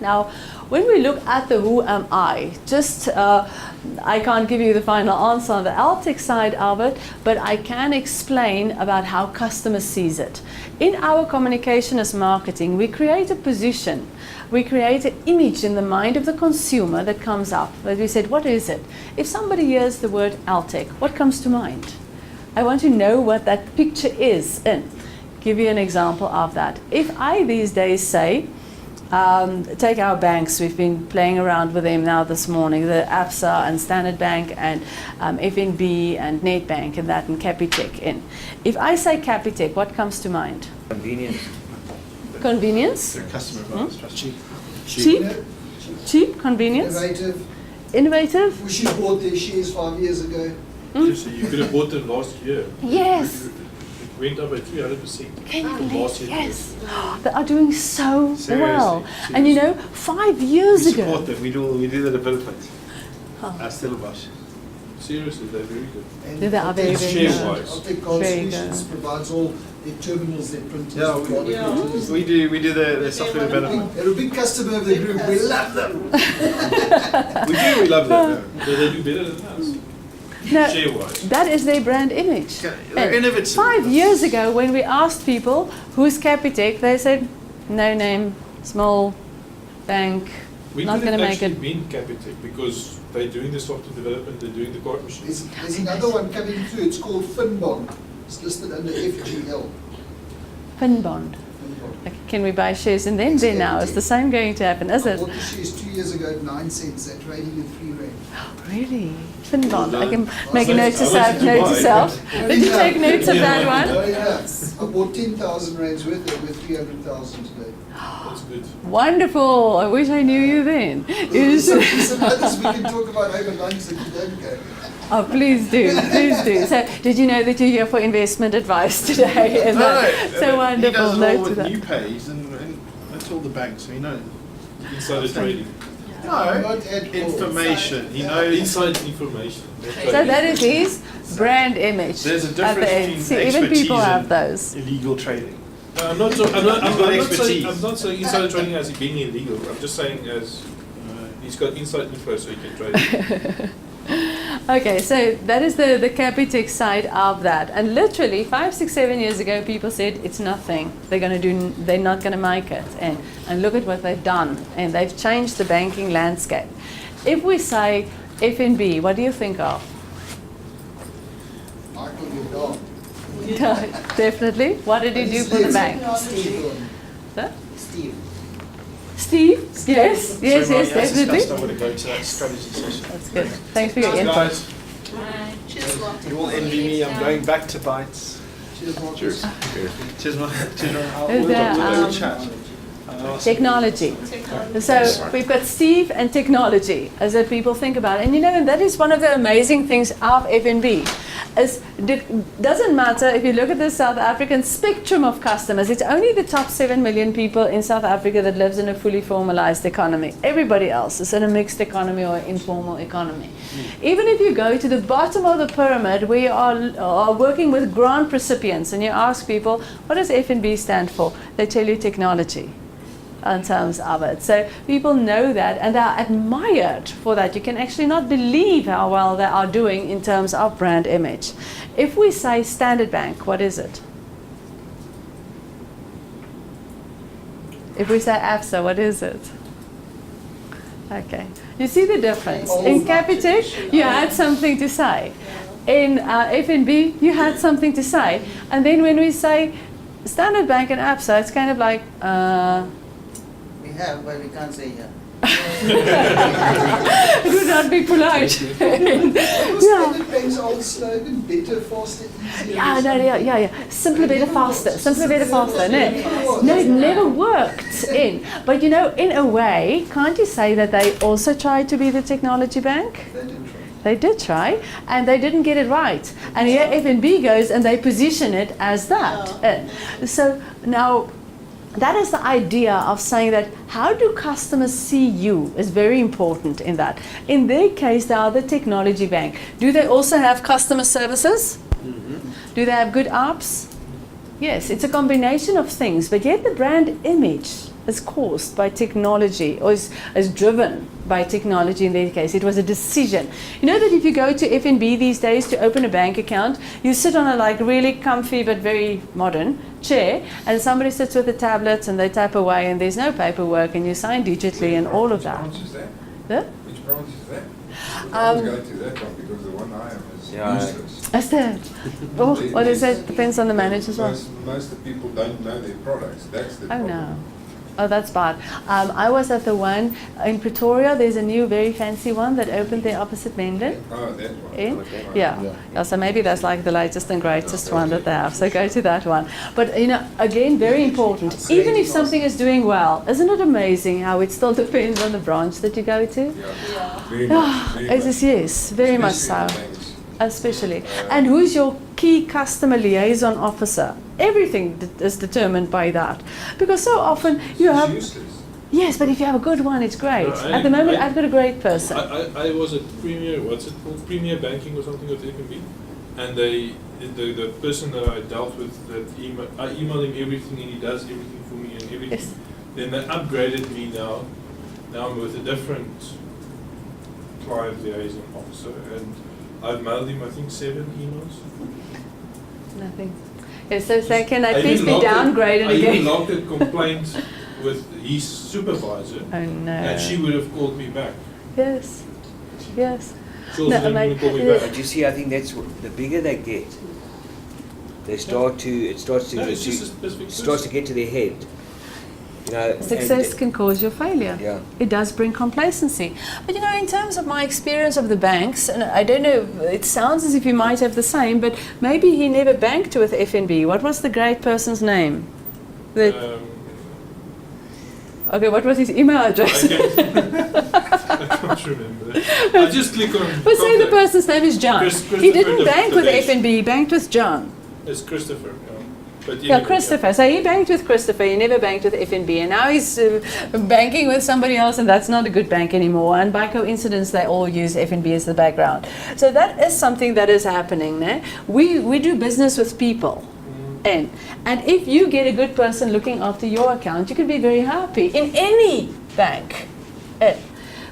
Now, when we look at the who am I, I can't give you the final answer on the Altech side of it, but I can explain about how customer sees it. In our communication as marketing, we create a position, we create an image in the mind of the consumer that comes up. That we said, what is it? If somebody hears the word Altech, what comes to mind? I want to know what that picture is. And give you an example of that. If I these days say, take our banks, we've been playing around with them now this morning, the ABSA and Standard Bank and FNB and Nedbank and that and Capitec in. If I say Capitec, what comes to mind? Convenience. Convenience? Their customer advantage. Cheap. Cheap? Cheap? Convenience? Innovative. Innovative? We should have bought their shares 5 years ago. Just so you could have bought them last year. Yes. It went up by 300%. Can you from believe? last year. Yes. They are doing so Seriously, well. And you know, 5 years We ago. support them. We do the development. Oh. Stellenbosch. Seriously, they're very good. And Yeah, they are very, Altech- very good. Altech Card Very Solutions good. provides all their terminals, their printers. Yeah, their printers. we do the software development. They're a big customer of the group. We love them. We love them. But they do better than us. No, Share-wise. that is their brand image. They're And innovative. 5 years ago, when we asked people who's Capitec, they said, no name, small bank, We not could going to have make actually it. been Capitec because they're doing the software development, they're doing the card machines. There's another one coming through. It's called Finbond. It's listed under FGL. Finbond. Finbond. Okay, can we buy shares in them there now? Is the same going to happen, is I it? bought the shares 2 years ago at 9 cents. They're trading at 3 rand. Really? Finbond. I can Well make a done. note to I self. wanted to Note to buy. self. Did you take notes of that one? Oh yeah. I bought 10,000 rands worth. They're worth 300,000 today. That's good. Wonderful. I wish I knew you then. You There's some, should- there's some others we can talk about over lunch that you don't go. Oh, please do, please do. So, did you know that you're here for investment advice today? Is that so wonderful? He does it all Note to with that. new pays and that's all the banks, so he knows. Oh, No, So Not at all. information. He knows. So Inside information. that is his brand image. There's a at the difference end. between See, even expertise people have and those. illegal trading. Oh. I'm not saying expertise. I'm not saying insider trading as being illegal. I'm just saying as he's got inside info so he can trade. Okay, so that is the Capitec side of that. And literally 5, 6, 7 years ago, people said it's nothing. They're not going to make it. And look at what they've done. And they've changed the banking landscape. If we say FNB, what do you think of? Michael, you're dog. Definitely. What did he do for the bank? Steve. Huh? Steve. Steve? Yes, yes, So, yes, as discussed, definitely. I want to go to that strategy session. That's good. Thanks for your input. Guys, Cheers, Mark. you all envy me. I'm going back to bites. Cheers, Marcus. Cheers. Cheers, man. Cheers, man. Is there, We'll chat. Technology. So we've got Steve and technology as that people think about it. And you know, and that is one of the amazing things of FNB. Doesn't matter if you look at the South African spectrum of customers, it's only the top 7 million people in South Africa that lives in a fully formalized economy. Everybody else is in a mixed economy or informal economy. Even if you go to the bottom of the pyramid where you are working with grant recipients and you ask people, what does FNB stand for? They tell you technology in terms of it. So people know that and they are admired for that. You can actually not believe how well they are doing in terms of brand image. If we say Standard Bank, what is it? If we say ABSA, what is it? Okay. You see the difference. In Capitec, you had something to say. In FNB, you had something to say. And then when we say Standard Bank and ABSA, it's kind of like, We have, but we can't say here. it would not be polite. What's Yeah. Standard Bank's old slogan? Better, faster, easier. Yeah, no, yeah. Simpler, better, faster. Simpler, better, faster. No, it never worked in. But you know, in a way, can't you say that they also tried to be the technology bank? They didn't try. They did try, and they didn't get it right. And here FNB goes and they position it as that. So now, that is the idea of saying that how do customers see you is very important in that. In their case, they are the technology bank. Do they also have customer services? Mm-hmm. Do they have good apps? Yes, it's a combination of things, but yet the brand image is caused by technology, or is driven by technology in their case. It was a decision. You know that if you go to FNB these days to open a bank account, you sit on a like really comfy but very modern chair, and somebody sits with a tablet and they type away, and there's no paperwork, and you sign digitally and all of that. Which branch is that? Huh? Which branch is that? I was going to that one because the one I am is useless. That's that. Oh, what is it? Depends on the manager as well. Most of the people don't know their products. That's the Oh problem. no. Oh, that's bad. I was at the one in Pretoria. There's a new, very fancy one that opened there opposite Menden. Oh, that one. In? Okay. Yeah. So maybe that's like the latest and greatest one that they have. So go to that one. But you know, again, very important. Even if something is doing well, isn't it amazing how it still depends on the branch that you go to? Yeah. Very much. Very It much. is, yes, very much so. Especially in the banks. Especially. And who's your key customer liaison officer? Everything is determined by that. Because so often you It's have... useless. Yes, but if you have a good one, it's great. At the moment, I've got a great person. I was at Premier, what's it called? Premier Banking or something at FNB. And the person that I dealt with, I emailed him everything and he does everything for me and everything. Yes. Then they upgraded me now. Now I'm with a different client liaison officer, and I've mailed him, I think, 7 emails. Nothing. Yes, so say, can I I please even be logged downgraded I even again? logged a complaint with his supervisor, Oh no. and she would have called me back. Yes. Yes. She also No, didn't mate, even call me it- back. But you see, I think that's the bigger they get, it starts to No, it's just a it specific starts to person. get to their head. You know, Success and, can cause your failure. Yeah. It does bring complacency. But you know, in terms of my experience of the banks, and I don't know, it sounds as if you might have the same, but maybe he never banked with FNB. What was the great person's name? Okay, what was his email address? I can't remember. I just click on. But say the contact. person's name is John. Christopher He didn't bank with Tadeusz. FNB, he banked with John. It's Christopher. But Yeah, anyway, Christopher. So he banked with Christopher, he never banked with FNB, and now he's banking with somebody else, and that's not a good bank anymore. And by coincidence, they all use FNB as the background. So that is something that is happening. Ne? We do business with people. And if you get a good person looking after your account, you can be very happy in any bank.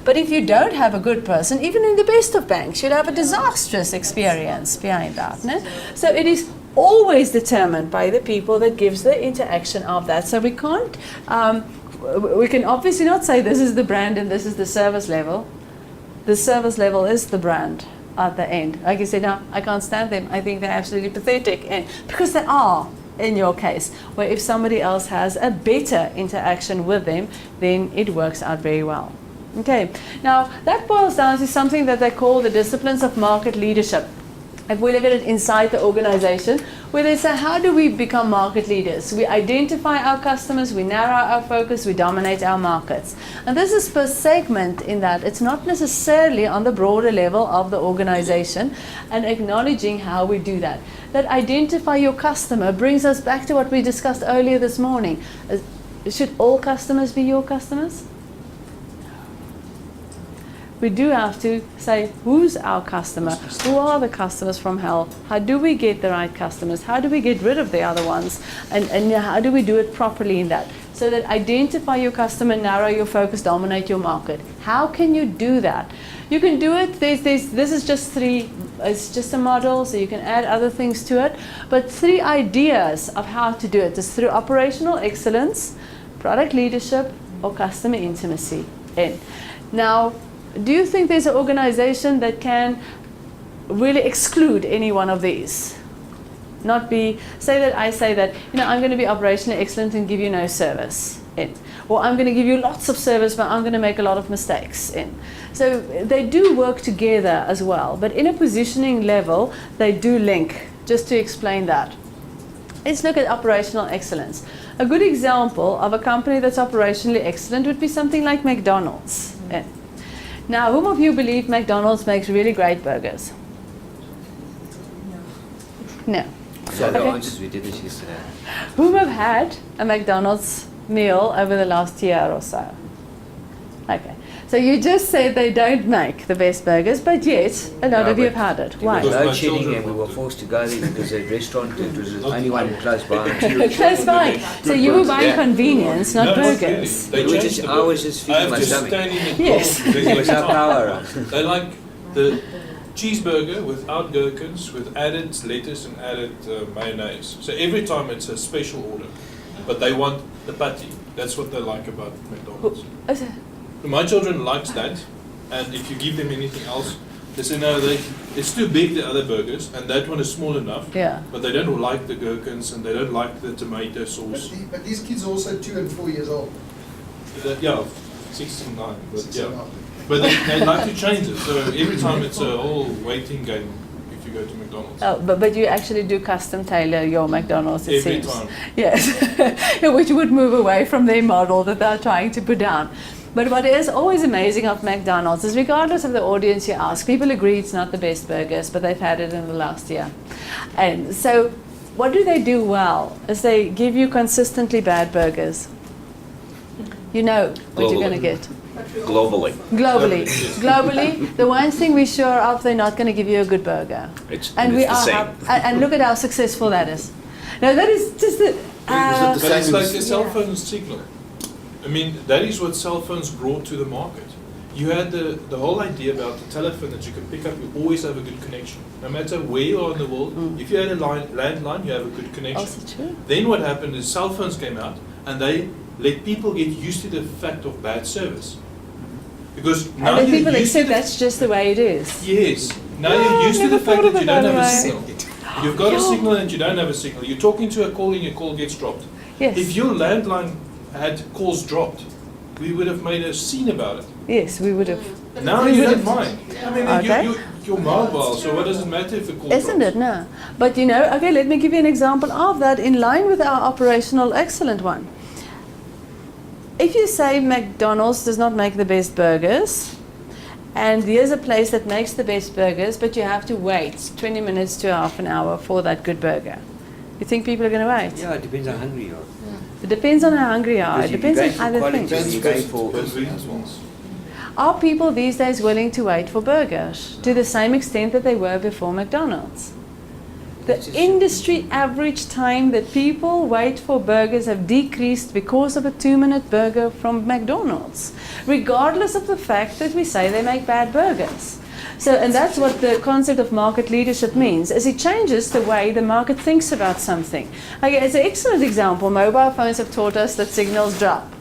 But if you don't have a good person, even in the best of banks, you'll have a disastrous experience behind that. Ne? So it is always determined by the people that gives the interaction of that. So we can't, we can obviously not say this is the brand and this is the service level. The service level is the brand at the end. Like you said, no, I can't stand them. I think they're absolutely pathetic. And because they are, in your case, where if somebody else has a better interaction with them, then it works out very well. Okay, now that boils down to something that they call the disciplines of market leadership. If we look at it inside the organization, where they say, how do we become market leaders? We identify our customers, we narrow our focus, we dominate our markets. And this is per segment in that it's not necessarily on the broader level of the organization, and acknowledging how we do that. That identify your customer brings us back to what we discussed earlier this morning. Should all customers be your customers? We do have to say, who's our customer? Who are the customers from hell? How do we get the right customers? How do we get rid of the other ones? And how do we do it properly in that? So that identify your customer, narrow your focus, dominate your market. How can you do that? You can do it, this is just it's just a model, so you can add other things to it. But 3 ideas of how to do it is through operational excellence, product leadership, or customer intimacy. Now, do you think there's an organization that can really exclude any one of these? Not be, I say that, I'm going to be operationally excellent and give you no service. Or I'm going to give you lots of service, but I'm going to make a lot of mistakes. So they do work together as well, but in a positioning level, they do link, just to explain that. Let's look at operational excellence. A good example of a company that's operationally excellent would be something like McDonald's. Now, whom of you believe McDonald's makes really great burgers? No. so the Okay. answers we did this yesterday. Whom have had a McDonald's meal over the last year or so? Okay. So you just said they don't make the best burgers, but yet a lot No, of you have but had it. It Why? was Because my load shedding children and we were wanted- forced to go there because the restaurant, it was the Not- only one close by. Close by. So you were buying Yeah. convenience, not No, burgers. really. They We were changed just- the I was burgers. just I feeding have my to stomach. stand in the Yes. cold It was our power. They like the cheeseburger without gherkins, with added lettuce and added mayonnaise. So every time it's a special order. But they want the patty. That's what they like about McDonald's. Oh, so- My children likes that, and if you give them anything else, they say no, it's too big, the other burgers, and that one is small enough. Yeah. But they don't like the gherkins and they don't like the tomato sauce. But these kids are also 2 and 4 years old. Yeah, 6 and 9. But Six yeah. and a half. But they like to change it, so every time it's a whole waiting game if you go to McDonald's. Oh, but you actually do custom tailor your McDonald's, it Every seems. time. Yes, which would move away from their model that they're trying to put down. But what is always amazing of McDonald's is regardless of the audience you ask, people agree it's not the best burgers, but they've had it in the last year. And so what do they do well is they give you consistently bad burgers. You know what you're going to get. Globally. Globally. Globally, the one thing we're sure of, they're not going to give you a good burger. It's And we the are, same. and look at how successful that is. Now that is just the. But it's same like as- a cell phone signal. I mean, that is what cell phones brought to the market. You had the whole idea about the telephone that you could pick up, you always have a good connection. No matter where you are in the world, if you had a landline, you have a good connection. Also true. Then what happened is cell phones came out and they let people get used to the fact of bad service. Because And now then you're people used to accept the, that's just the way it is. yes, now Oh, you're used to never the fact thought of that you it don't that have a way. signal. You've got a signal and you don't have a signal. You're talking to a call and your call gets dropped. Yes. If your landline had calls dropped, we would have made a scene about it. Yes, we would have. Now We you would don't have- mind. I mean, Okay. you're mobile, so what does it matter if the call Isn't drops? it? No. But you know, okay, let me give you an example of that in line with our operational excellent one. If you say McDonald's does not make the best burgers, and here's a place that makes the best burgers, but you have to wait 20 minutes to half an hour for that good burger. You think people are going to wait? Yeah, it depends how hungry you are. It depends on how hungry you are. Because It if you're depends going on for other quality, things. you're going for Convenience. Are people these days willing to wait for burgers to the same extent that they were before McDonald's? The That's just- industry average time that people wait for burgers have decreased because of a 2-minute burger from McDonald's, regardless of the fact that we say they make bad burgers. So, and that's what the concept of market leadership means, is it changes the way the market thinks about something. Okay, as an excellent example, mobile phones have taught us that signals drop.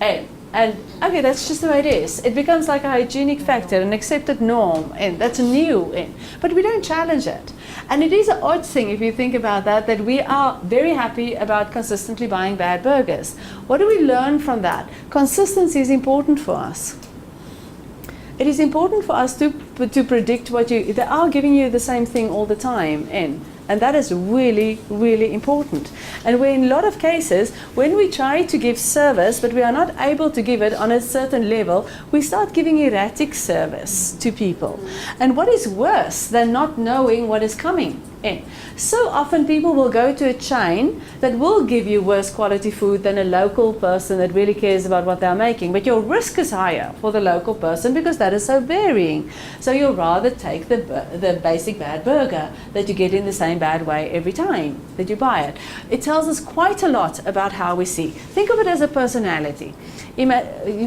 And okay, that's just the way it is. It becomes like a hygienic factor, an accepted norm, and that's new. But we don't challenge it. And it is an odd thing, if you think about that, that we are very happy about consistently buying bad burgers. What do we learn from that? Consistency is important for us. It is important for us to predict what they are giving you the same thing all the time and that is really, really important. And we're in a lot of cases, when we try to give service, but we are not able to give it on a certain level, we start giving erratic service to people. And what is worse than not knowing what is coming in? So often people will go to a chain that will give you worse quality food than a local person that really cares about what they're making. But your risk is higher for the local person because that is so varying. So you'll rather take the basic bad burger that you get in the same bad way every time that you buy it. It tells us quite a lot about how we see. Think of it as a personality. You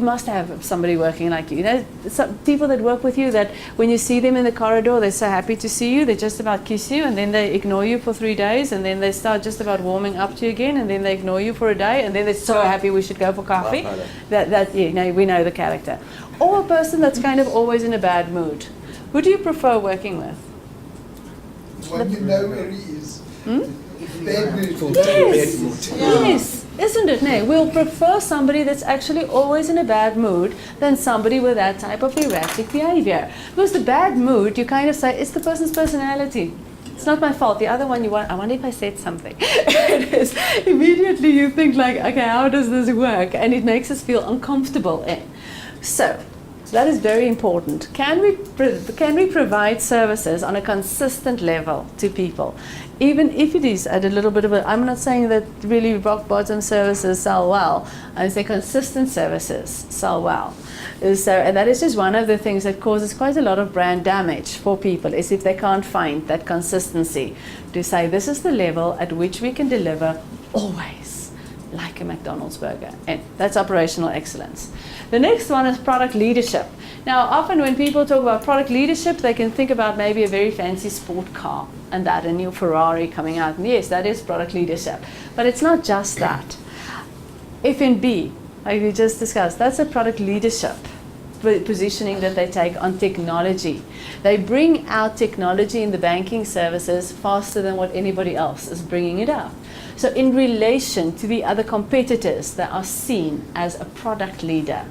must have somebody working like you. You know, some people that work with you that when you see them in the corridor, they're so happy to see you, they just about kiss you, and then they ignore you for 3 days, and then they start just about warming up to you again, and then they ignore you for a day, and then they're so happy we should go for coffee. That you know, we know the character. Or a person that's kind of always in a bad mood. Who do you prefer working with? When you know where he is. Bad mood. Yes, yes, isn't it? No, we'll prefer somebody that's actually always in a bad mood than somebody with that type of erratic behavior. Because the bad mood, you kind of say, it's the person's personality. It's not my fault. The other one, I wonder if I said something. It is. Immediately you think like, okay, how does this work? And it makes us feel uncomfortable. So So that is very important. Can we provide services on a consistent level to people? Even if it is at a little bit of a, I'm not saying that really rock bottom services sell well. I say consistent services sell well. So, and that is just one of the things that causes quite a lot of brand damage for people, is if they can't find that consistency to say this is the level at which we can deliver always, like a McDonald's burger. And that's operational excellence. The next one is product leadership. Now, often when people talk about product leadership, they can think about maybe a very fancy sport car and that, a new Ferrari coming out. And yes, that is product leadership. But it's not just that. F&B, like we just discussed, that's a product leadership positioning that they take on technology. They bring out technology in the banking services faster than what anybody else is bringing it up. So in relation to the other competitors, they are seen as a product leader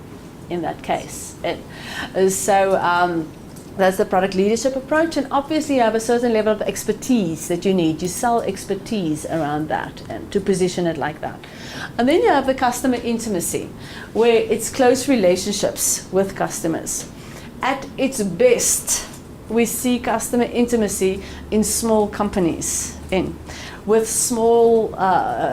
in that case. That's the product leadership approach, and obviously you have a certain level of expertise that you need. You sell expertise around that and to position it like that. And then you have the customer intimacy, where it's close relationships with customers. At its best, we see customer intimacy in small companies, with small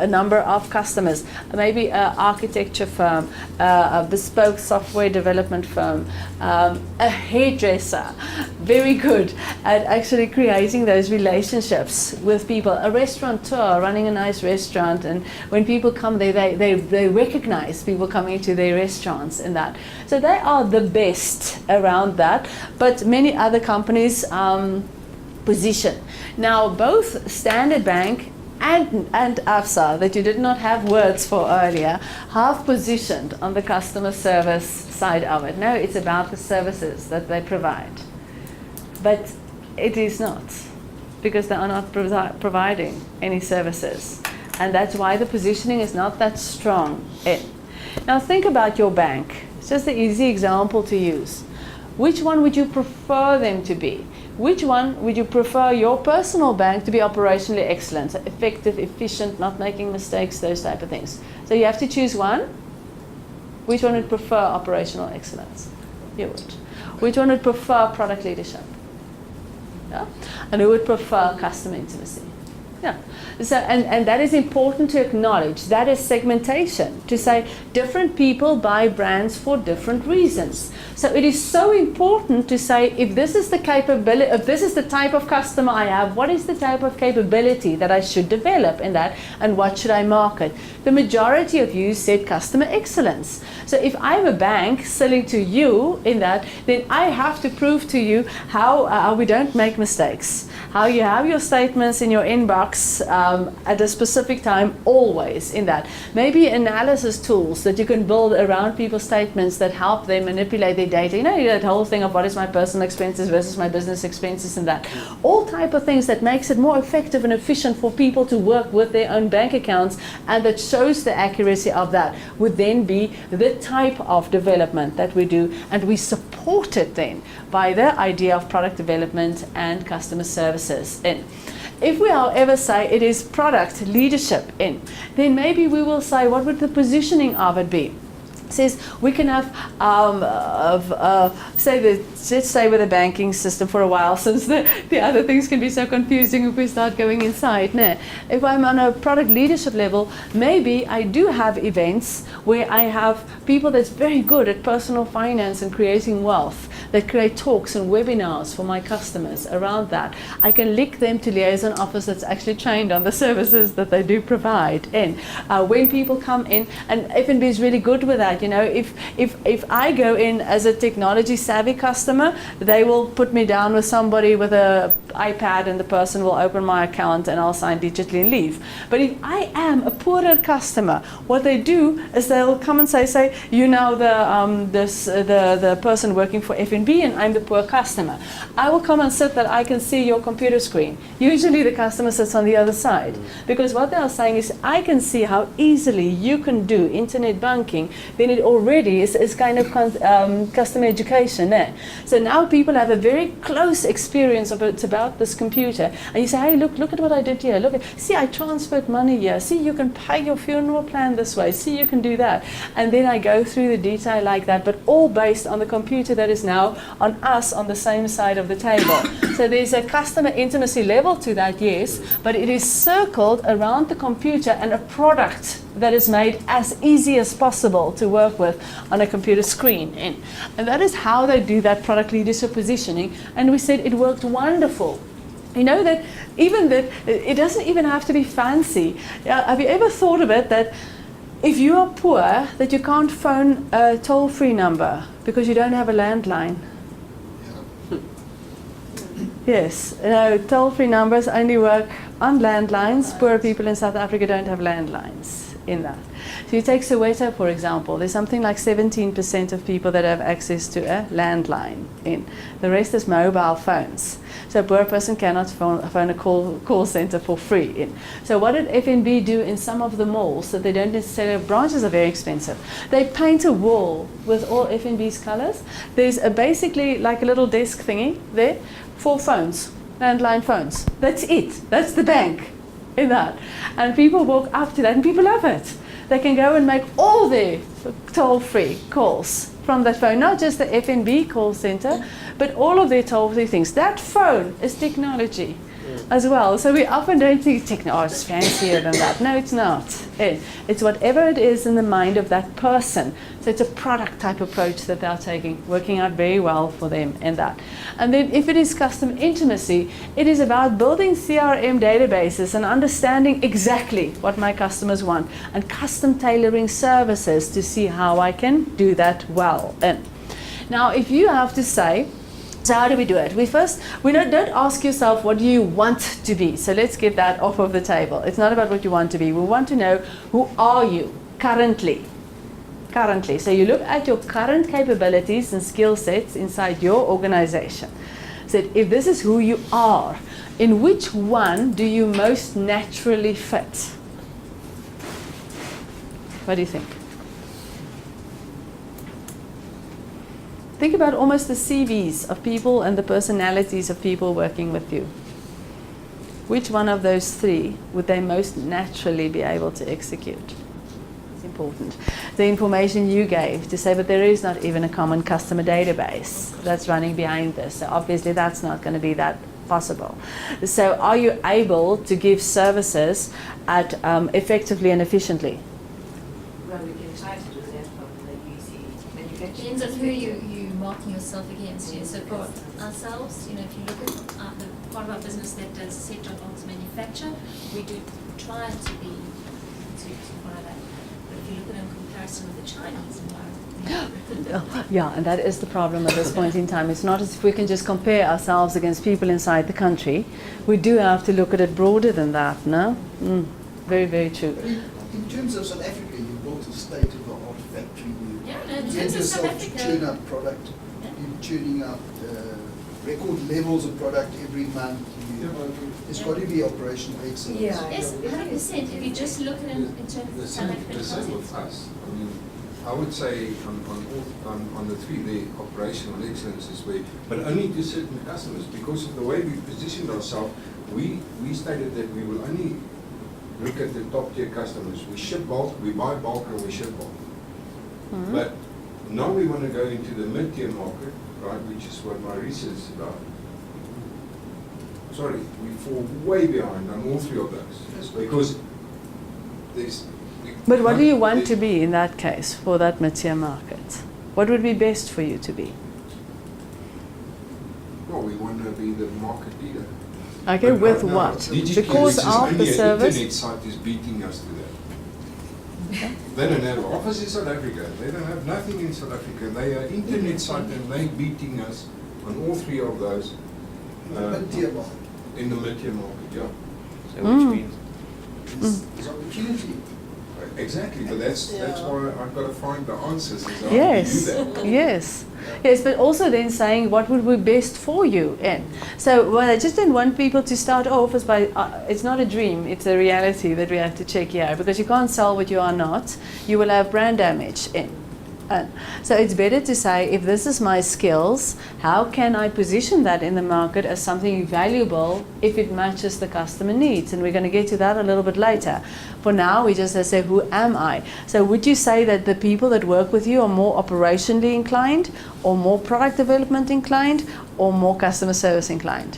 number of customers, maybe an architecture firm, a bespoke software development firm, a hairdresser, very good at actually creating those relationships with people. A restaurateur running a nice restaurant, and when people come there, they recognize people coming to their restaurants and that. So they are the best around that, but many other companies position. Now, both Standard Bank and ABSA, that you did not have words for earlier, have positioned on the customer service side of it. No, it's about the services that they provide. But it is not, because they are not providing any services. And that's why the positioning is not that strong. Now think about your bank. It's just an easy example to use. Which one would you prefer them to be? Which one would you prefer your personal bank to be operationally excellent, so effective, efficient, not making mistakes, those type of things? So you have to choose one. Which one would prefer operational excellence? You would. Which one would prefer product leadership? Yeah? And who would prefer customer intimacy? Yeah. So, and that is important to acknowledge. That is segmentation, to say different people buy brands for different reasons. So it is so important to say, if this is the capability, if this is the type of customer I have, what is the type of capability that I should develop in that, and what should I market? The majority of you said customer excellence. So if I'm a bank selling to you in that, then I have to prove to you how we don't make mistakes, how you have your statements in your inbox at a specific time, always in that. Maybe analysis tools that you can build around people's statements that help them manipulate their data. You know, that whole thing of what is my personal expenses versus my business expenses and that. All type of things that makes it more effective and efficient for people to work with their own bank accounts, and that shows the accuracy of that would then be the type of development that we do, and we support it then by the idea of product development and customer services. And if we, however, say it is product leadership then maybe we will say, what would the positioning of it be? Says we can have let's stay with the banking system for a while, since the other things can be so confusing if we start going inside. No. If I'm on a product leadership level, maybe I do have events where I have people that's very good at personal finance and creating wealth, that create talks and webinars for my customers around that. I can link them to liaison office that's actually trained on the services that they do provide. And when people come in, and F&B is really good with that. You know, if I go in as a technology savvy customer, they will put me down with somebody with a iPad, and the person will open my account and I'll sign digitally and leave. But if I am a poorer customer, what they do is they'll come and say, you know, the person working for F&B, and I'm the poor customer. I will come and sit that I can see your computer screen. Usually the customer sits on the other side, because what they are saying is, I can see how easily you can do internet banking. Then it already is kind of customer education there. So now people have a very close experience of it's about out this computer and you say, hey, look at what I did here. See, I transferred money here. See, you can pay your funeral plan this way. See, you can do that. And then I go through the detail like that, but all based on the computer that is now on us on the same side of the table. So there's a customer intimacy level to that, yes, but it is circled around the computer and a product that is made as easy as possible to work with on a computer screen. And that is how they do that product leadership positioning. And we said it worked wonderful. You know that it doesn't even have to be fancy. Have you ever thought of it that if you are poor, that you can't phone a toll-free number because you don't have a landline? Yes, toll-free numbers only work on landlines. Poor people in South Africa don't have landlines in that. So you take Soweto, for example. There's something like 17% of people that have access to a landline. The rest is mobile phones. So a poor person cannot phone a call center for free. So what did FNB do in some of the malls that they don't necessarily have? Branches are very expensive. They paint a wall with all FNB's colors. There's basically like a little desk thingy there for phones, landline phones. That's it. That's the bank in that. And people walk up to that and people love it. They can go and make all their toll-free calls from that phone, not just the FNB call center, but all of their toll-free things. That phone is technology as well. So we often don't think technology is fancier than that. No, it's not. It's whatever it is in the mind of that person. So it's a product type approach that they're taking, working out very well for them in that. And then if it is custom intimacy, it is about building CRM databases and understanding exactly what my customers want and custom tailoring services to see how I can do that well. And now if you have to say, so how do we do it? We don't ask yourself what do you want to be. So let's get that off of the table. It's not about what you want to be. We want to know who are you currently. So you look at your current capabilities and skill sets inside your organization. So if this is who you are, in which one do you most naturally fit? What do you think? Think about almost the CVs of people and the personalities of people working with you. Which one of those three would they most naturally be able to execute? It's important. The information you gave to say, but there is not even a common customer database that's running behind this. So obviously that's not going to be that possible. So are you able to give services at effectively and efficiently? Well, we can try to do that from the UC manufacturing. Depends on who you marking yourself against. Yeah. So for ourselves, if you look at the part of our business that does set-top-box manufacture, we do try to follow that. But if you look at it in comparison with the Chinese environment, Yeah, and that is the problem at this point in time. It's not as if we can just compare ourselves against people inside the country. We do have to look at it broader than that, no? Very, very true. In terms of South Africa, you built a state-of-the-art factory. in You terms get of South yourself to Africa, tune up product. You're tuning up record levels of product every month. There's got to be operational excellence. Yeah. yes, 100%. If you just look at it in terms of The South same, African the same with context. us. I mean, I would say on the three, the operational excellence is where, but only to certain customers, because of the way we positioned ourselves, we stated that we will only look at the top tier customers. We ship bulk, we buy bulk, and we ship bulk. But now we want to go into the mid-tier market, right, which is what my research is about. Sorry, we fall way behind on all three of those, because there's... But what do you want to be in that case for that mid-tier market? What would be best for you to be? Well, we want to be the market leader. Okay, But with right now, what? DigiKey, Because which is of only the an service? internet site is beating us to that. They don't have an office in South Africa. They don't have nothing in South Africa. They are internet site and they beating us on all three of those. Mid-tier market. In the mid-tier market, yeah. So which means There's opportunity. Exactly, but that's why I've got to find the answers. Is how Yes, do that. yes, but also then saying what would be best for you. And so what I just didn't want people to start off as by, it's not a dream, it's a reality that we have to check here, because you can't sell what you are not. You will have brand damage in. So it's better to say, if this is my skills, how can I position that in the market as something valuable if it matches the customer needs? And we're going to get to that a little bit later. For now, we just say, who am I? So would you say that the people that work with you are more operationally inclined, or more product development inclined, or more customer service inclined?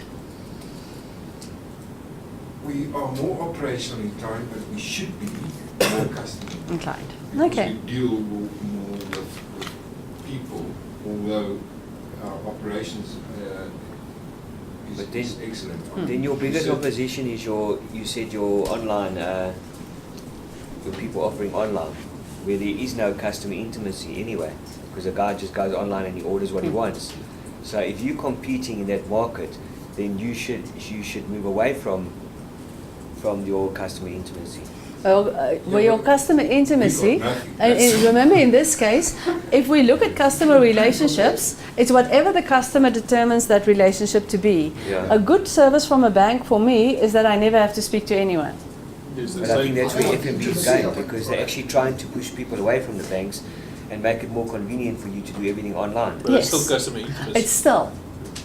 We are more operational inclined, but we should be more customer Inclined. because Okay. we deal more with people, although our operations But is then- excellent. Then your biggest So- opposition is you said your online, your people offering online, where there is no customer intimacy anyway, because a guy just goes online and he orders what he wants. So if you're competing in that market, then you should move away from your customer intimacy. Well, your customer intimacy, We got nothing. and remember in this case, if we look at customer relationships, it's whatever the customer determines that relationship to be. Yeah. A good service from a bank for me is that I never have to speak to anyone. There's the But I think same- that's where FNB is going, because they're actually trying to push people away from the banks and make it more convenient for you to do everything online. But it's Yes. still customer intimacy. It's still,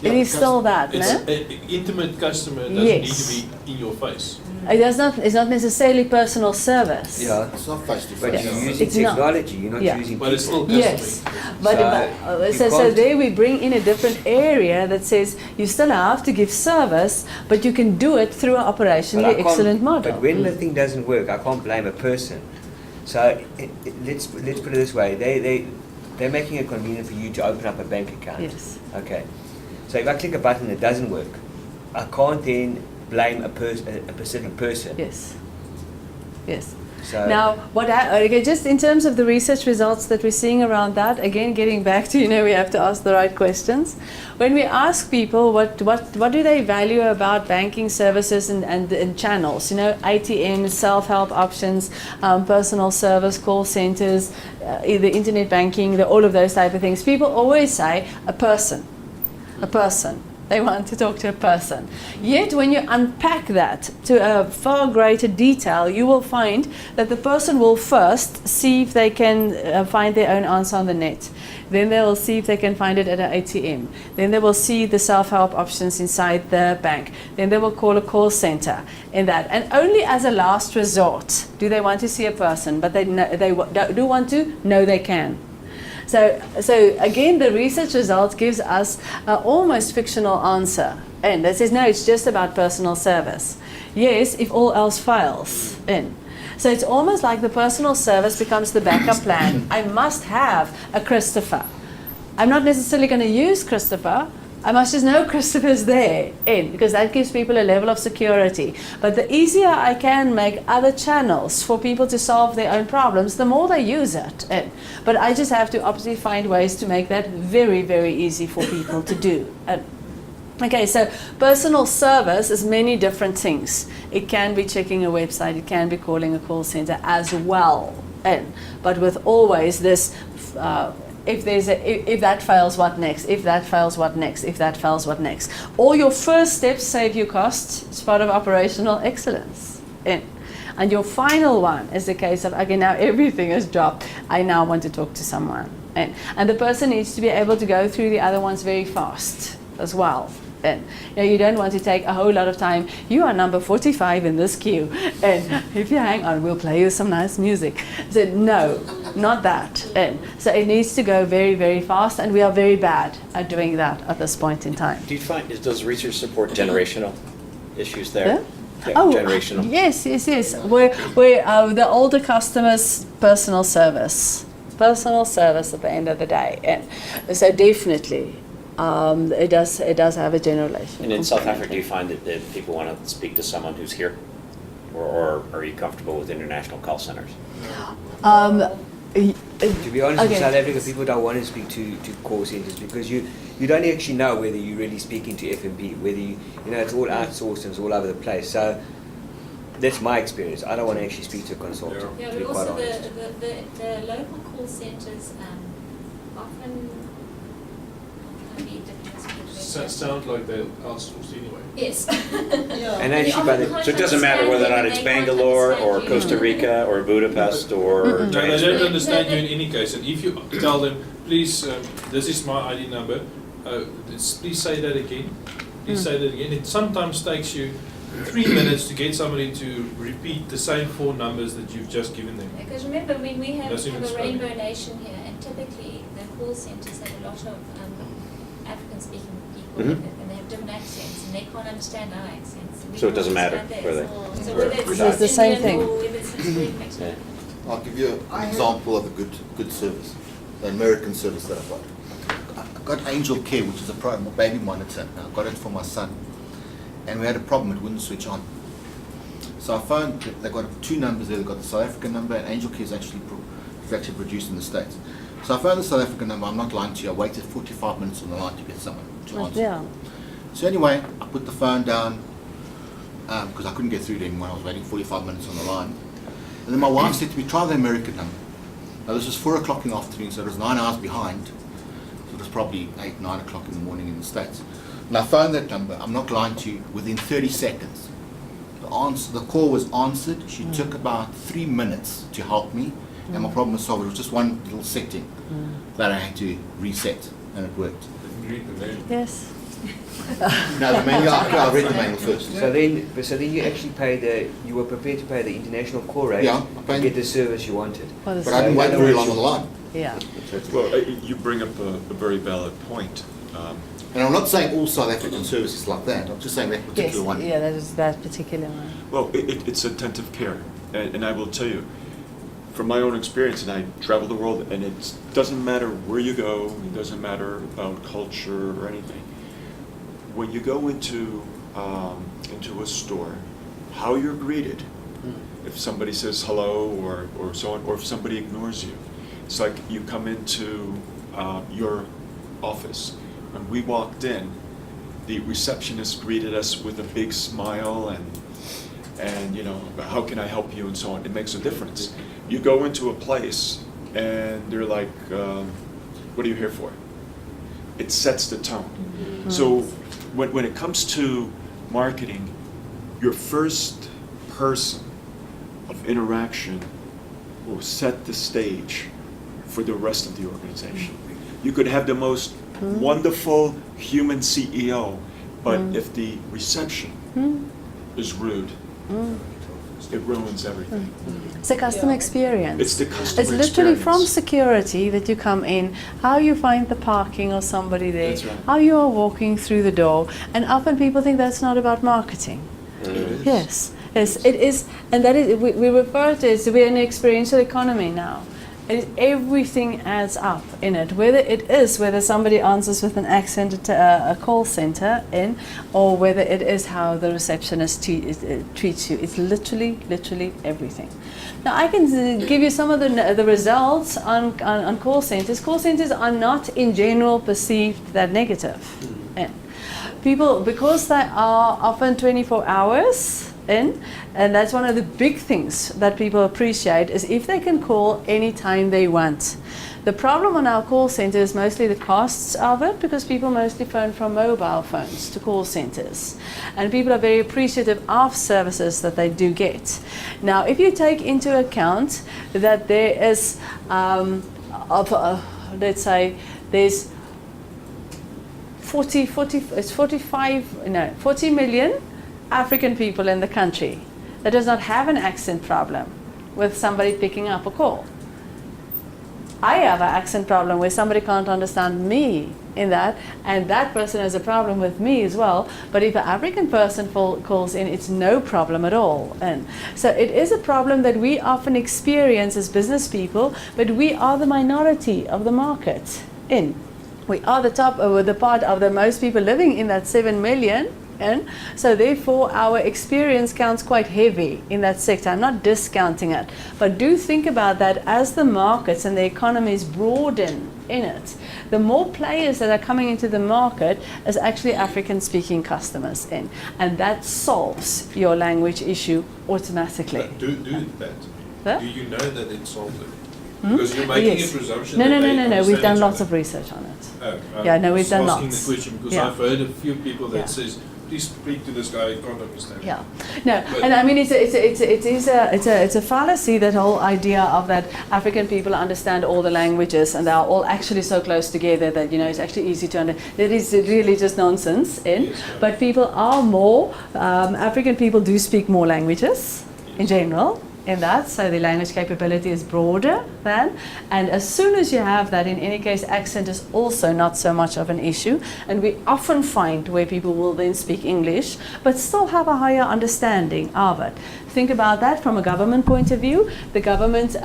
it Yeah, is still that, It's no? an intimate customer doesn't Yes. need to be in your face. It's not necessarily personal service. Yeah, It's not face to but face. you're Yeah. using It's not. technology, you're not Yeah. using But it's still people. customer Yes, intimacy. but So, you so can't- there we bring in a different area that says you still have to give service, but you can do it through an But I operationally can't- excellent model. But when the thing doesn't work, I can't blame a person. So let's put it this way: they're making it convenient for you to open up a bank account. Yes. Okay. So if I click a button that doesn't work, I can't then blame a specific person. Yes. Yes. So Now, okay, just in terms of the research results that we're seeing around that, again, getting back to, we have to ask the right questions. When we ask people what do they value about banking services and channels, ATMs, self-help options, personal service, call centers, the internet banking, all of those type of things, people always say a person. A person. They want to talk to a person. Yet when you unpack that to a far greater detail, you will find that the person will first see if they can find their own answer on the net. Then they will see if they can find it at an ATM. Then they will see the self-help options inside the bank. Then they will call a call center in that. And only as a last resort do they want to see a person, but they do want to know they can. So again, the research result gives us an almost fictional answer. And that says, no, it's just about personal service. Yes, if all else fails. So it's almost like the personal service becomes the backup plan. I must have a Christopher. I'm not necessarily going to use Christopher. I must just know Christopher's there, because that gives people a level of security. But the easier I can make other channels for people to solve their own problems, the more they use it. But I just have to obviously find ways to make that very, very easy for people to do. Okay, so personal service is many different things. It can be checking a website, it can be calling a call center as well. But with always this, if that fails, what next? If that fails, what next? If that fails, what next? All your first steps save you costs. It's part of operational excellence. And your final one is the case of, okay, now everything is dropped. I now want to talk to someone. And the person needs to be able to go through the other ones very fast as well. And you don't want to take a whole lot of time. You are number 45 in this queue, and if you hang on, we'll play you some nice music. So no, not that. And so it needs to go very, very fast, and we are very bad at doing that at this point in time. Do you find, does research support generational issues there? Yeah? Yeah, Oh, generational. yes. We're the older customers' personal service at the end of the day, and so definitely. It does have a generation. And in South Africa, do you find that people want to speak to someone who's here? Or are you comfortable with international call centers? to be honest, Okay. in South Africa, people don't want to speak to call centers, because you don't actually know whether you're really speaking to FNB, whether it's all outsourced and it's all over the place. So that's my experience. I don't want to actually speak to a consultant, Yeah, to be but quite also honest. the local call centers often can be difficult to get sound like they're outsourced anyway. Yes. And you actually, by often the, can't So it doesn't matter whether or not it's understand them, Bangalore they can't or understand Costa you. Rica or Budapest or No, they don't Johannesburg. understand you in any case. And if you tell them, please, this is my ID number, please say that again. Please say that again. It sometimes takes you 3 minutes to get somebody to repeat the same 4 numbers that you've just given them. Because remember, we have That's even a spelling. rainbow nation here, and typically the call centres have a lot of African-speaking people, Mhm. and they have different accents, and they can't understand our accents. and we So it can't doesn't matter understand where theirs. they- So where whether they it's It's the same Indian thing. or whether it's Mexican. Yeah. I'll give you an example of a good service, the American service that I've got. I've got Angel Care, which is a baby monitor. Now, I got it for my son, and we had a problem; it wouldn't switch on. So I phoned. They've got 2 numbers there. They've got the South African number, and Angel Care is actually produced in the States. So I phoned the South African number. I'm not lying to you. I waited 45 minutes on the line to get someone to answer. Yeah. So anyway, I put the phone down because I couldn't get through to him when I was waiting 45 minutes on the line. And then my wife said to me, try the American number. Now this was 4 o'clock in the afternoon, so it was 9 hours behind. So it was probably 8, 9 o'clock in the morning in the States. And I phoned that number, I'm not lying to you, within 30 seconds. The call was answered. She took about 3 minutes to help me, and my problem was solved. It was just one little setting that I had to reset, and it worked. Read the mail. Yes. No, the manual, I read the manual first. So then you actually you were prepared to pay the international call rate Yeah, I to paid- get the service you wanted. Well, But I didn't wait very long on the line. Yeah. Well, you bring up a very valid point. And I'm not saying all South African services like that. I'm just saying that Yes. particular one. Yeah, that is that particular one. Well, it's attentive care, and I will tell you, from my own experience, and I travel the world, and it doesn't matter where you go, it doesn't matter about culture or anything. When you go into a store, how you're greeted, if somebody says hello or so on, or if somebody ignores you, it's like you come into your office. When we walked in, the receptionist greeted us with a big smile and you know, how can I help you and so on. It makes a difference. You go into a place and they're like, what are you here for? It sets the tone. So when it comes to marketing, your first person of interaction will set the stage for the rest of the organization. You could have the most wonderful human CEO, but if the reception is rude, it ruins everything. It's a customer experience. It's the customer It's literally from experience. security that you come in, how you find the parking or somebody there, That's right. how you are walking through the door, and often people think that's not about marketing. It is. Yes, it is, and that is we refer to it as we're in an experiential economy now. Everything adds up in it, whether somebody answers with an accent at a call center in, or whether it is how the receptionist treats you. It's literally everything. Now I can give you some of the results on call centers. Call centers are not in general perceived that negative. People, because they are often 24 hours in, and that's one of the big things that people appreciate, is if they can call anytime they want. The problem on our call center is mostly the costs of it, because people mostly phone from mobile phones to call centers, and people are very appreciative of services that they do get. Now, if you take into account that there is, let's say, there's 40 million African people in the country that does not have an accent problem with somebody picking up a call. I have an accent problem where somebody can't understand me in that, and that person has a problem with me as well. But if an African person calls in, it's no problem at all. And so it is a problem that we often experience as business people, but we are the minority of the market in. We are the part of the most people living in that 7 million. And so therefore our experience counts quite heavy in that sector. I'm not discounting it, but do think about that as the markets and the economies broaden in it. The more players that are coming into the market is actually African speaking customers in, and that solves your language issue automatically. Do that. Huh? Do you know that it solved it? Because you're making Yes. a presumption No, that no, no, they no, no. understand We've done each lots other. of research on it. Oh, Yeah, no, I we've was done asking lots. the question because Yeah. I've heard a few people that Yeah. says, please speak to this guy, I can't understand. Yeah, no, But- and I mean it's a fallacy, that whole idea of that African people understand all the languages and they are all actually so close together that it's actually easy to understand. That is really just nonsense. Yes, But people are more African people do speak more languages in general. In that, so the language capability is broader than, and as soon as you have that, in any case, accent is also not so much of an issue, and we often find where people will then speak English, but still have a higher understanding of it. Think about that from a government point of view. The government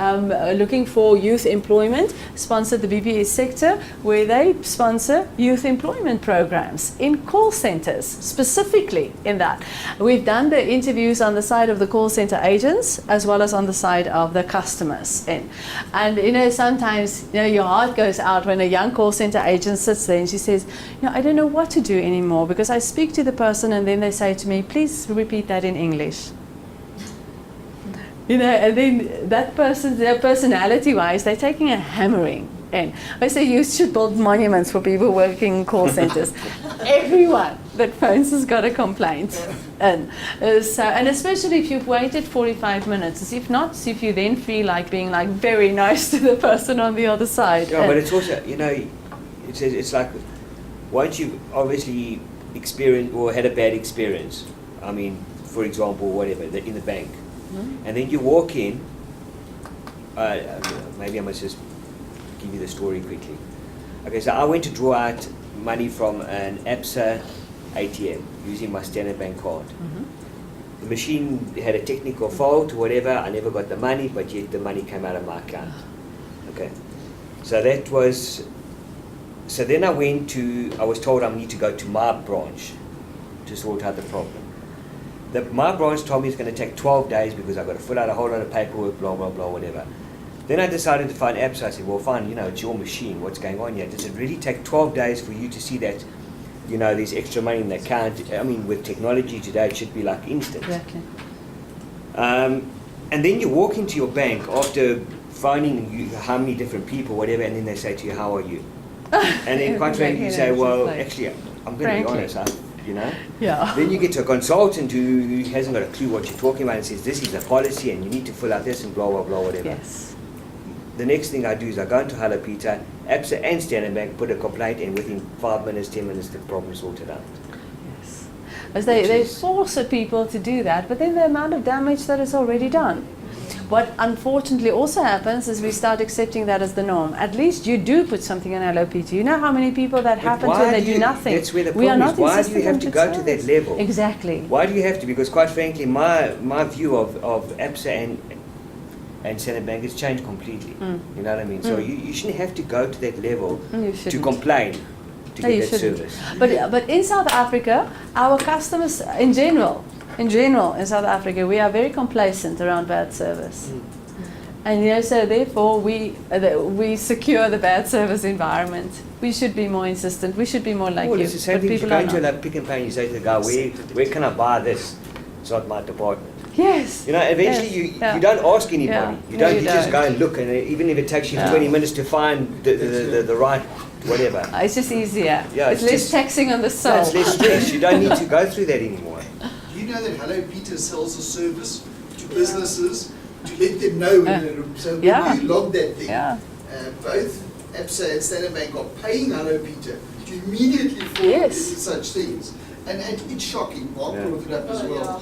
looking for youth employment sponsored the BPS sector, where they sponsor youth employment programs in call centers, specifically in that. We've done the interviews on the side of the call center agents as well as on the side of the customers. And sometimes your heart goes out when a young call center agent sits there and she says, I don't know what to do anymore, because I speak to the person and then they say to me, please repeat that in English. And then that person, their personality-wise, they're taking a hammering. And I say you should build monuments for people working in call centers. Everyone that phones has got a complaint. And especially if you've waited 45 minutes. If not, if you then feel like being like very nice to the person on the other side. Yeah, but it's also, it's like, once you've obviously experienced or had a bad experience, I mean, for example, whatever, in the bank, and then you walk in, maybe I must just give you the story quickly. Okay, so I went to draw out money from an ABSA ATM using my Standard Bank card. The machine had a technical fault or whatever, I never got the money, but yet the money came out of my account. Okay, so that was, so then I was told I need to go to my branch to sort out the problem. My branch told me it's going to take 12 days because I've got to fill out a whole lot of paperwork, blah, blah, blah, whatever. Then I decided to find apps. I said, well, fine, it's your machine. What's going on here? Does it really take 12 days for you to see that, there's extra money in the account? I mean, with technology today, it should be like instant. Exactly. And then you walk into your bank after phoning how many different people, whatever, and then they say to you, how are you? And then quite frankly, you say, well, actually, I'm going to be honest, Yeah. Then you get to a consultant who hasn't got a clue what you're talking about and says, this is the policy and you need to fill out this and blah, blah, blah, whatever. Yes. The next thing I do is I go into Hello Peter, ABSA and Standard Bank, put a complaint, and within 5 minutes, 10 minutes, the problem's sorted out. Yes. As they force people to do that, but then the amount of damage that is already done. What unfortunately also happens is we start accepting that as the norm. At least you do put something in Hello Peter. You know how many people that happen to and they do nothing. That's where the We are problem not is. Why do insisting you have on to good go to that service. level? Exactly. Why do you have to? Because quite frankly, my view of ABSA and Standard Bank has changed completely. You know what I mean? So you shouldn't have to go to that level to complain to No, you get that shouldn't. service. But in South Africa, our customers in general in South Africa, we are very complacent around bad service. And so therefore we secure the bad service environment. We should be more insistent. We should be more like Well, you. it's the same But thing if you people go are into not. a Pick and Pay and you say to the guy, where can I buy this? It's not my department. Yes. Eventually yes, you don't ask anybody. Yeah. You No, don't. you You just don't. go and look, and even if it takes you Yeah. 20 minutes to find the right whatever. It's just easier. Yeah, it's it's less just- taxing on the soul. It's less stress. You don't need to go through that anymore. Do you know that Hello Peter sells a service to businesses to let them know when so when Yeah. you log that thing, Yeah. both ABSA and Standard Bank are paying Hello Peter to immediately forward Yes. such things. And it's shocking. Mark Yeah. brought it up as well.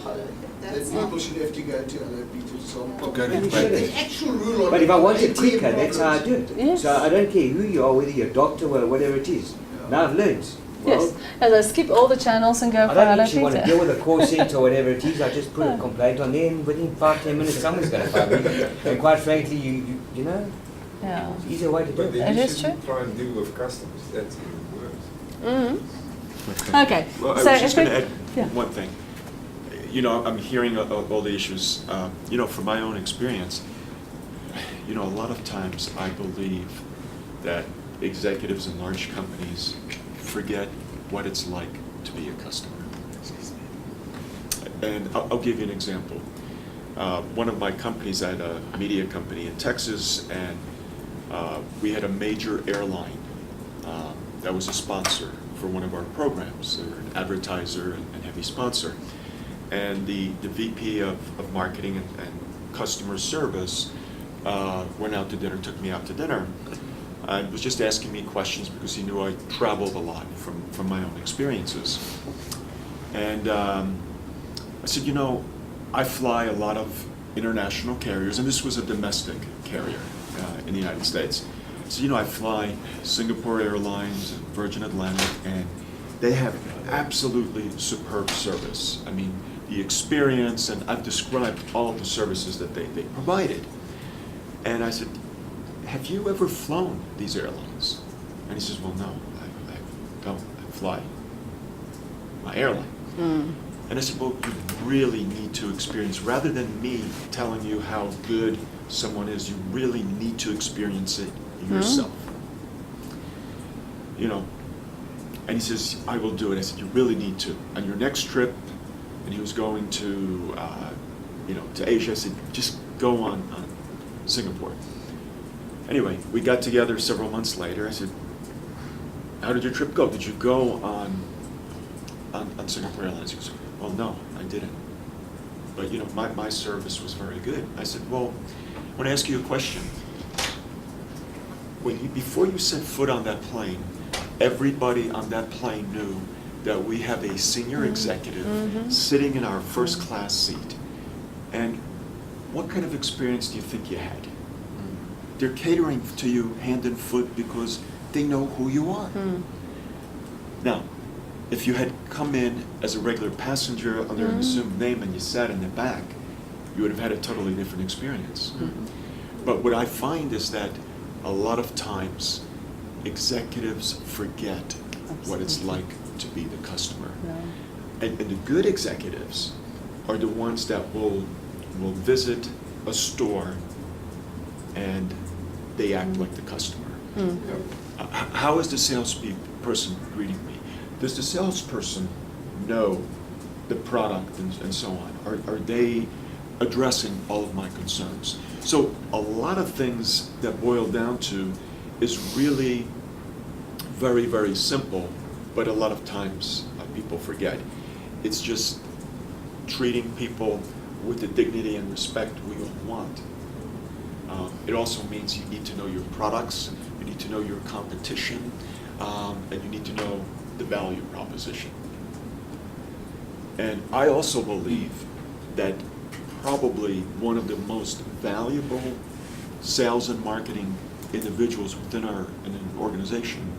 That That's people should have to go to Hello Peter to solve Go to problems. the bank. The actual rule on But if I want it ATM quicker, that's how I do problems- it. Yes. So I don't care who you are, whether you're a doctor or whatever it is. Now I've learned. Well, Yes. As I skip all the channels and go I for don't Hello actually want to Peter. deal with a call center or whatever it is. I just put a complaint on there, and within 5-10 minutes, someone's going to phone me. And quite frankly, you know, Yeah. it's an easier way to do But it. then It you is shouldn't true. try and deal with customers, that's even worse. Okay. Well, I so was just if we- going to add yeah. one thing. I'm hearing all the issues. From my own experience, a lot of times I believe that executives in large companies forget what it's like to be a customer. And I'll give you an example. One of my companies, I had a media company in Texas, and We had a major airline that was a sponsor for one of our programs. They're an advertiser and heavy sponsor. And the VP of marketing and customer service went out to dinner, took me out to dinner, and was just asking me questions because he knew I traveled a lot from my own experiences. And I said, you know, I fly a lot of international carriers, and this was a domestic carrier in the United States. So, you know, I fly Singapore Airlines, Virgin Atlantic, and they have absolutely superb service. I mean, the experience, and I've described all of the services that they provided. And I said, have you ever flown these airlines? And he says, well, no, I don't. I fly my airline. And I said, well, you really need to experience, rather than me telling you how good someone is, you really need to experience it yourself. You know, and he says, I will do it. I said, you really need to. On your next trip, and he was going to, you know, to Asia, I said, just go on Singapore. Anyway, we got together several months later. I said, how did your trip go? Did you go on Singapore Airlines? He goes, well, no, I didn't. But, you know, my service was very good. I said, well, I want to ask you a question. Before you set foot on that plane, everybody on that plane knew that we have a senior executive sitting in our first class seat. And what kind of experience do you think you had? They're catering to you hand and foot because they know who you are. Now, if you had come in as a regular passenger under an assumed name and you sat in the back, you would have had a totally different experience. But what I find is that a lot of times executives forget what it's like to be the customer. And the good executives are the ones that will visit a store and they act like the customer. How is the salesperson greeting me? Does the salesperson know the product and so on? Are they addressing all of my concerns? So a lot of things that boil down to is really very, very simple, but a lot of times people forget. It's just treating people with the dignity and respect we all want. It also means you need to know your products, you need to know your competition, and you need to know the value proposition. And I also believe that probably one of the most valuable sales and marketing individuals within an organization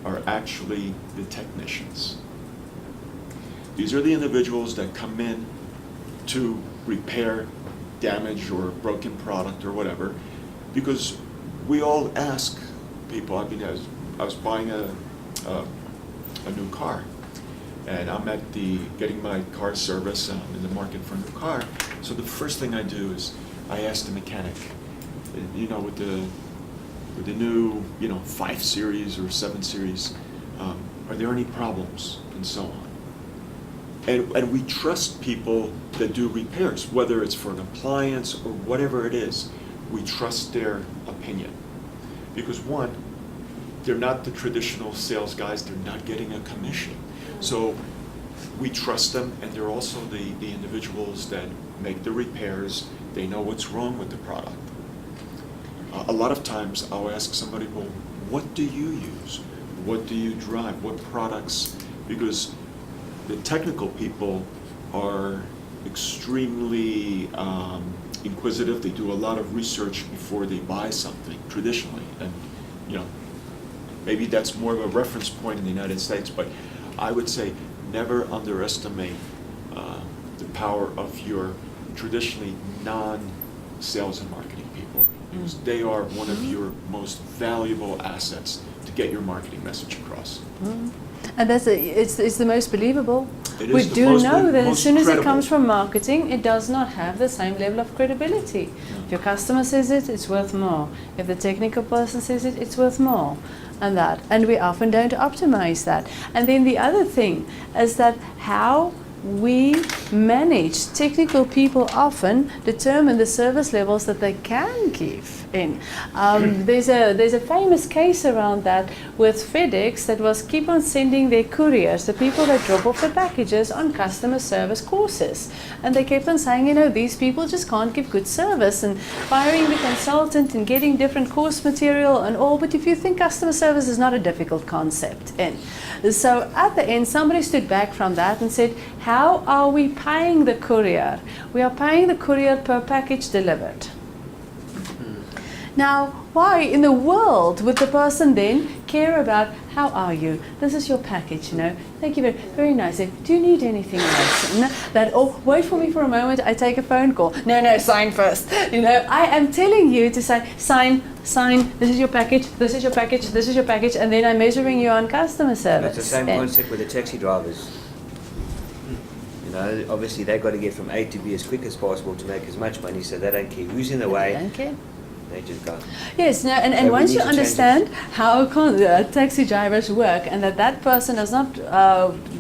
are actually the technicians. These are the individuals that come in to repair damaged or broken product or whatever, because we all ask people. I mean, I was buying a new car, and I'm at getting my car service. I'm in the market for a new car. So the first thing I do is I ask the mechanic, you know, with the new, you know, 5 Series or 7 Series, are there any problems, and so on. And we trust people that do repairs, whether it's for an appliance or whatever it is. We trust their opinion. Because one, they're not the traditional sales guys, they're not getting a commission. So we trust them, and they're also the individuals that make the repairs. They know what's wrong with the product. A lot of times I'll ask somebody, well, what do you use? What do you drive? What products? Because the technical people are extremely inquisitive. They do a lot of research before they buy something, traditionally. And, you know, maybe that's more of a reference point in the United States, but I would say never underestimate the power of your traditionally non-sales and marketing people, because they are one of your most valuable assets to get your marketing message across. And it's the most believable. It We is the do most know that as most soon as it credible. comes from marketing, it does not have the same level of credibility. If your customer says it, it's worth more. If the technical person says it, it's worth more. And we often don't optimize that. And then the other thing is that how we manage, technical people often determine the service levels that they can give in. There's a famous case around that with FedEx that was keep on sending their couriers, the people that drop off the packages, on customer service courses. And they kept on saying, you know, these people just can't give good service, and firing the consultant and getting different course material and all. But if you think customer service is not a difficult concept, and so at the end somebody stood back from that and said, how are we paying the courier? We are paying the courier per package delivered. Now, why in the world would the person then care about, how are you? This is your package, you know. Thank you very, very nice. Do you need anything else? No, that, oh, wait for me for a moment, I take a phone call. No, sign first. You know, I am telling you to say, sign, this is your package, this is your package, this is your package, and then I'm measuring you on customer service. It's the same concept with the taxi drivers. You know, obviously they've got to get from A to B as quick as possible to make as much money, so they don't care who's in the way. They don't care. They just go. Yes, no, and So we once need you to change understand how taxi drivers work, and that person does not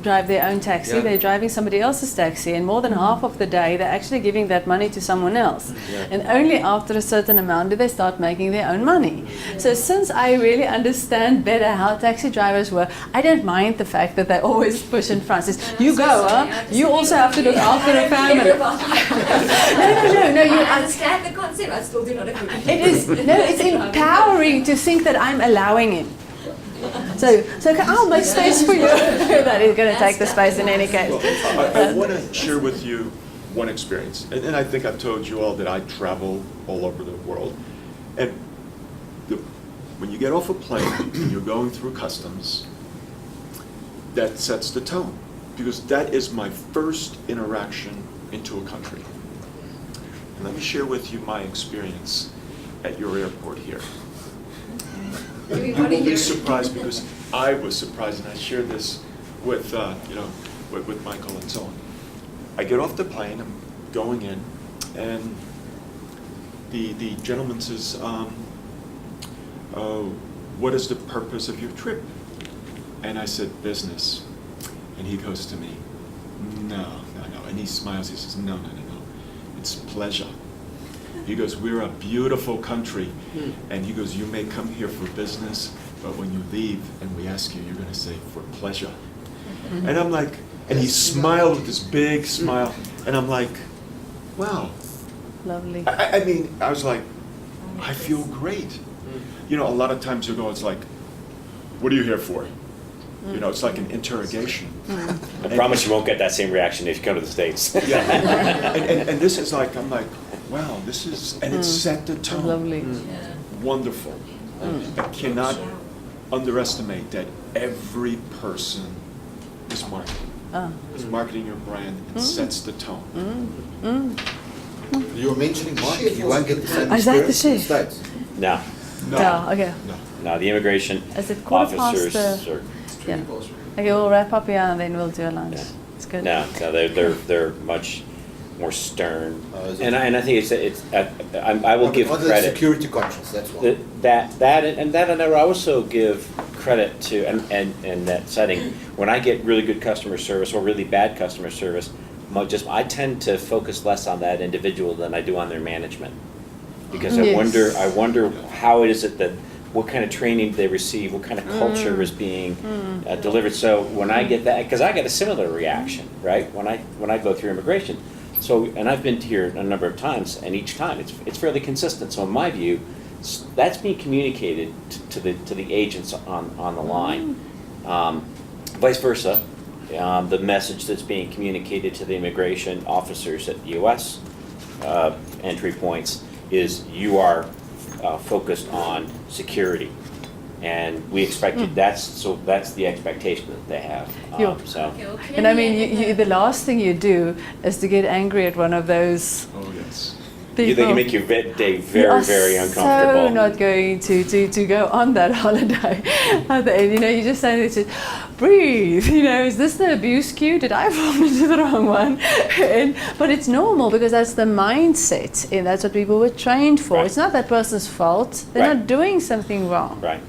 drive their own taxi, Yeah. they're driving somebody else's taxi, and more than half of the day they're actually giving that money to someone else. Yeah. And only after a certain amount do they start making their own money. So since I really understand better how taxi drivers work, I don't mind the fact that they always push in front. Says, you go, huh? You also have to look after a family. No, you I understand the concept, I still do not agree. it's empowering to think that I'm allowing him. So I'll make space for you. That is going to take the space in any case. I want to share with you one experience, and I think I've told you all that I travel all over the world. And when you get off a plane and you're going through customs, that sets the tone, because that is my first interaction into a country. And let me share with you my experience at your airport here. You will be surprised, because I was surprised, and I shared this with with Michael and so on. I get off the plane, I'm going in, and the gentleman says, what is the purpose of your trip? And I said, business. And he goes to me, no. And he smiles, he says, no, it's pleasure. He goes, we're a beautiful country. And he goes, you may come here for business, but when you leave and we ask you, you're going to say, for pleasure. And I'm like, and he smiled with this big smile, and I'm like, wow. Lovely. I mean, I was like, I feel great. You know, a lot of times you go, it's like, what are you here for? You know, it's like an interrogation. I promise you won't get that same reaction if you come to the States. Yeah. And this is like, I'm like, wow, this is, and it set the tone. Lovely. Wonderful. I cannot underestimate that every person is marketing. Is marketing your brand and sets the tone. You were mentioning marketing, you won't get the same Is that the experience in the chef? States. No, No, okay. no, the immigration Is it quarter past officers the- are, Yeah. Okay, we'll wrap up here and then we'll do a lunch. Yeah. It's good. no, they're much more stern. Oh, is it? And I think I will give Other than credit. security conscious, that's why. And I also give credit to, and that setting, when I get really good customer service or really bad customer service, I tend to focus less on that individual than I do on their management. Because I Yes. wonder how is it that, what kind of training they receive, what kind of culture is being delivered. So when I get that, because I get a similar reaction, right? When I go through immigration. So, and I've been here a number of times, and each time it's fairly consistent. So in my view, that's being communicated to the agents on the line. Vice versa, the message that's being communicated to the immigration officers at U.S. Entry points is you are focused on security, and we expect you, that's the expectation that they have. So. And I mean, the last thing you do is to get angry at one of those Oh, yes. You think you make your day very, very uncomfortable. So not going to go on that holiday. You know, you just say, breathe. You know, is this the abuse cue? Did I fall into the wrong one? But it's normal because that's the mindset, and that's what people were trained for. Right. It's not that person's fault. They're Right. not doing something wrong. Right.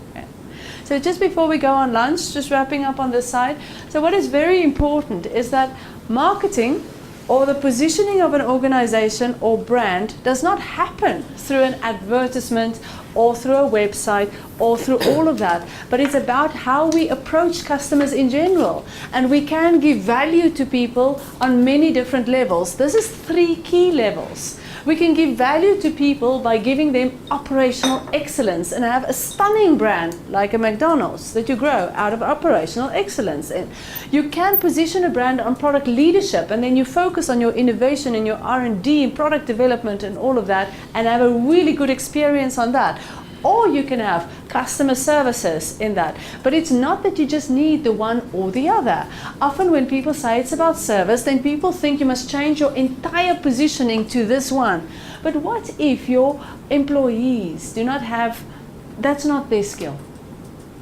So just before we go on lunch, just wrapping up on this side. So what is very important is that marketing or the positioning of an organization or brand does not happen through an advertisement or through a website or through all of that, but it's about how we approach customers in general. And we can give value to people on many different levels. This is 3 key levels. We can give value to people by giving them operational excellence and have a stunning brand like a McDonald's that you grow out of operational excellence. And you can position a brand on product leadership, and then you focus on your innovation and your R&D and product development and all of that, and have a really good experience on that. Or you can have customer services in that. But it's not that you just need the one or the other. Often when people say it's about service, then people think you must change your entire positioning to this one. But what if your employees do not have, that's not their skill.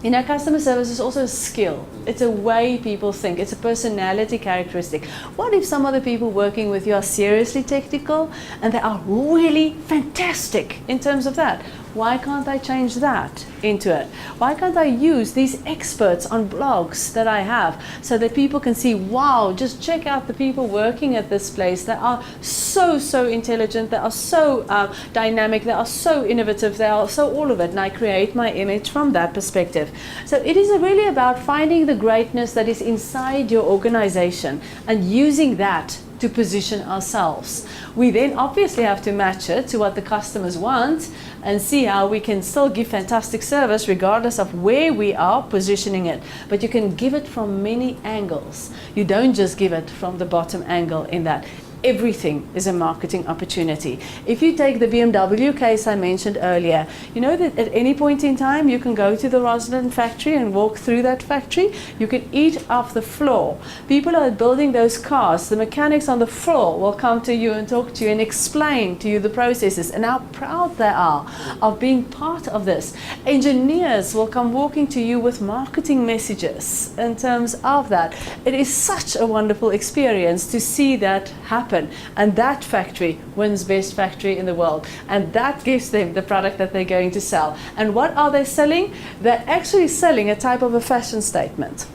You know, customer service is also a skill. It's a way people think. It's a personality characteristic. What if some of the people working with you are seriously technical and they are really fantastic in terms of that? Why can't I change that into it? Why can't I use these experts on blogs that I have so that people can see, wow, just check out the people working at this place. They are so intelligent. They are so dynamic. They are so innovative. They are so all of it. And I create my image from that perspective. So it is really about finding the greatness that is inside your organization and using that to position ourselves. We then obviously have to match it to what the customers want and see how we can still give fantastic service regardless of where we are positioning it. But you can give it from many angles. You don't just give it from the bottom angle in that. Everything is a marketing opportunity. If you take the BMW case I mentioned earlier, you know that at any point in time you can go to the Roslyn factory and walk through that factory. You can eat off the floor. People are building those cars. The mechanics on the floor will come to you and talk to you and explain to you the processes and how proud they are of being part of this. Engineers will come walking to you with marketing messages in terms of that. It is such a wonderful experience to see that happen. And that factory wins best factory in the world, and that gives them the product that they're going to sell. And what are they selling? They're actually selling a type of a fashion statement.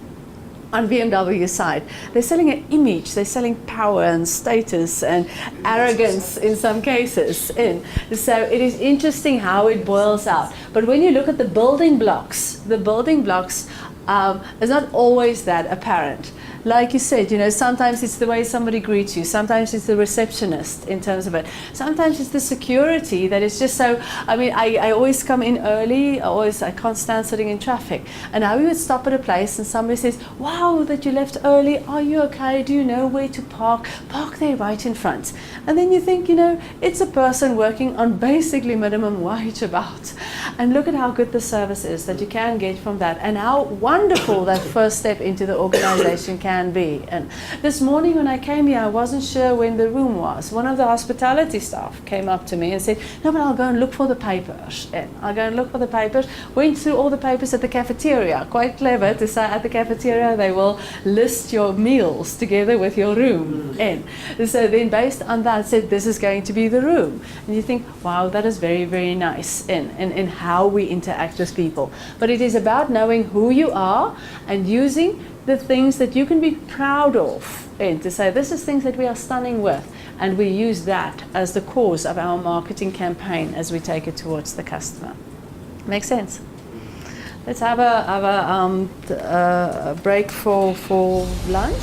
On BMW side, they're selling an image, they're selling power and status and arrogance in some cases. So it is interesting how it boils out. But when you look at the building blocks is not always that apparent. Like you said, you know, sometimes it's the way somebody greets you. Sometimes it's the receptionist in terms of it. Sometimes it's the security that is just so, I mean, I always come in early. I can't stand sitting in traffic. And now we would stop at a place and somebody says, wow, that you left early. Are you okay? Do you know where to park? Park there right in front. And then you think, you know, it's a person working on basically minimum wage about. And look at how good the service is that you can get from that and how wonderful that first step into the organization can be. And this morning when I came here, I wasn't sure when the room was. One of the hospitality staff came up to me and said, no, but I'll go and look for the papers. And I'll go and look for the papers. Went through all the papers at the cafeteria. Quite clever to say at the cafeteria they will list your meals together with your room. And so then based on that said, this is going to be the room. And you think, wow, that is very, very nice in how we interact with people. But it is about knowing who you are and using the things that you can be proud of and to say this is things that we are stunning with, and we use that as the cause of our marketing campaign as we take it towards the customer. Makes sense? Let's have a break for lunch.